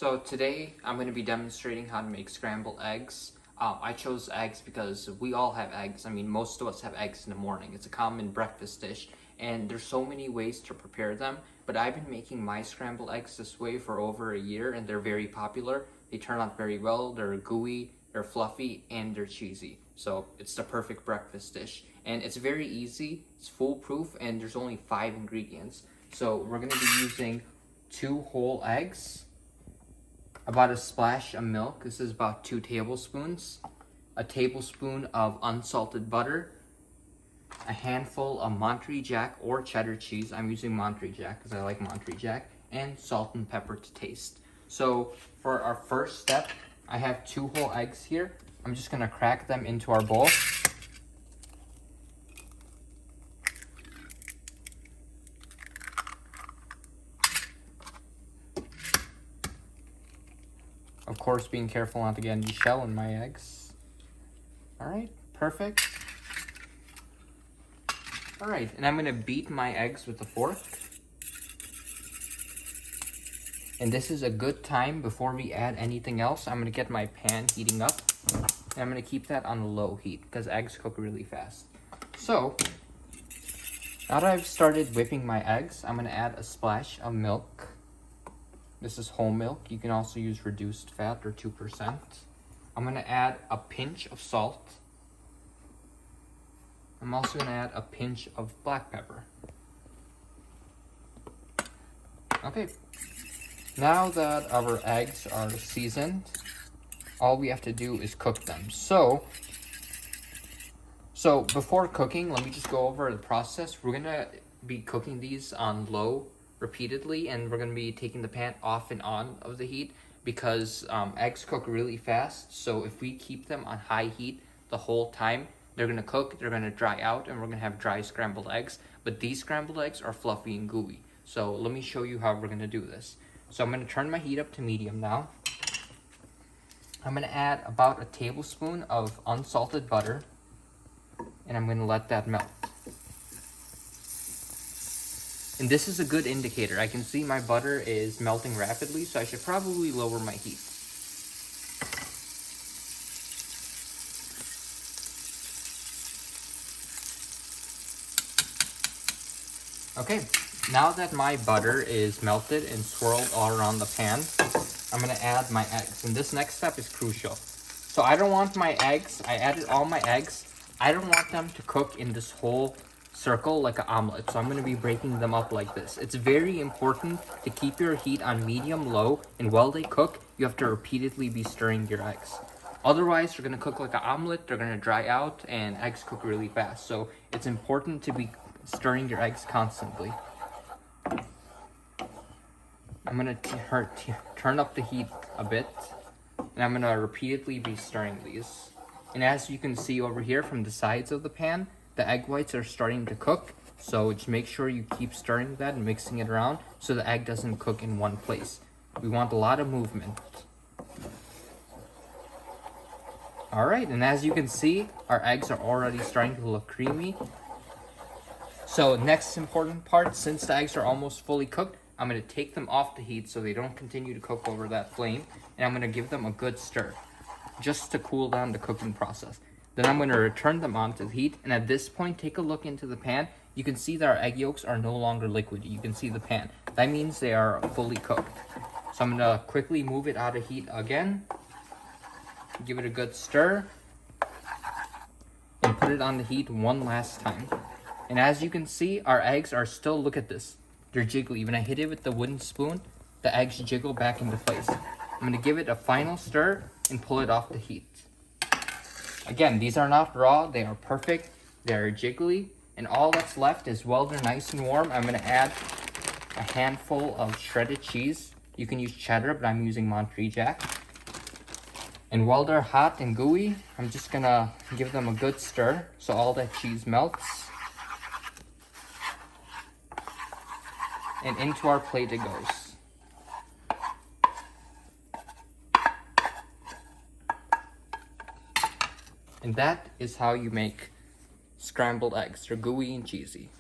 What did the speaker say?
So today I'm going to be demonstrating how to make scrambled eggs. I chose eggs because we all have eggs. I mean, most of us have eggs in the morning. It's a common breakfast dish, and there's so many ways to prepare them. But I've been making my scrambled eggs this way for over a year, and they're very popular. They turn out very well. They're gooey, they're fluffy, and they're cheesy. So it's the perfect breakfast dish. And it's very easy, it's foolproof, and there's only 5 ingredients. So we're going to be using 2 whole eggs, about a splash of milk. This is about 2 tablespoons, a tablespoon of unsalted butter, a handful of Monterey Jack or cheddar cheese. I'm using Monterey Jack because I like Monterey Jack, and salt and pepper to taste. So for our first step, I have 2 whole eggs here. I'm just gonna crack them into our bowl. Of course, being careful not to get any shell in my eggs. Alright, perfect. Alright, and I'm going to beat my eggs with a fork. And this is a good time before we add anything else. I'm going to get my pan heating up. And I'm going to keep that on low heat because eggs cook really fast. So, now that I've started whipping my eggs, I'm going to add a splash of milk. This is whole milk. You can also use reduced fat or 2%. I'm going to add a pinch of salt. I'm also going to add a pinch of black pepper. Okay. Now that our eggs are seasoned, all we have to do is cook them. So before cooking, let me just go over the process. We're going to be cooking these on low repeatedly, and we're going to be taking the pan off and on of the heat because eggs cook really fast. So if we keep them on high heat the whole time, they're going to cook, they're going to dry out, and we're going to have dry scrambled eggs. But these scrambled eggs are fluffy and gooey. So let me show you how we're going to do this. So I'm going to turn my heat up to medium now. I'm going to add about a tablespoon of unsalted butter, and I'm going to let that melt. And this is a good indicator. I can see my butter is melting rapidly, so I should probably lower my heat. Okay, now that my butter is melted and swirled all around the pan, I'm going to add my eggs. And this next step is crucial. So I don't want my eggs, I added all my eggs. I don't want them to cook in this whole circle like an omelet, so I'm going to be breaking them up like this. It's very important to keep your heat on medium-low, and while they cook, you have to repeatedly be stirring your eggs. Otherwise, they're going to cook like an omelet, they're going to dry out, and eggs cook really fast. So it's important to be stirring your eggs constantly. I'm going to turn up the heat a bit, and I'm going to repeatedly be stirring these. And as you can see over here from the sides of the pan, the egg whites are starting to cook, so just make sure you keep stirring that and mixing it around so the egg doesn't cook in one place. We want a lot of movement. Alright, and as you can see, our eggs are already starting to look creamy. So next important part, since the eggs are almost fully cooked, I'm going to take them off the heat so they don't continue to cook over that flame, and I'm going to give them a good stir, just to cool down the cooking process. Then I'm going to return them onto the heat, and at this point, take a look into the pan. You can see that our egg yolks are no longer liquid. You can see the pan. That means they are fully cooked. So I'm going to quickly move it out of heat again, give it a good stir, and put it on the heat one last time. And as you can see, our eggs are still, look at this, they're jiggly. When I hit it with the wooden spoon, the eggs jiggle back into place. I'm going to give it a final stir and pull it off the heat. Again, these are not raw, they are perfect, they're jiggly, and all that's left is while they're nice and warm, I'm going to add a handful of shredded cheese. You can use cheddar, but I'm using Monterey Jack. And while they're hot and gooey, I'm just going to give them a good stir so all that cheese melts. And into our plate it goes. And that is how you make scrambled eggs. They're gooey and cheesy.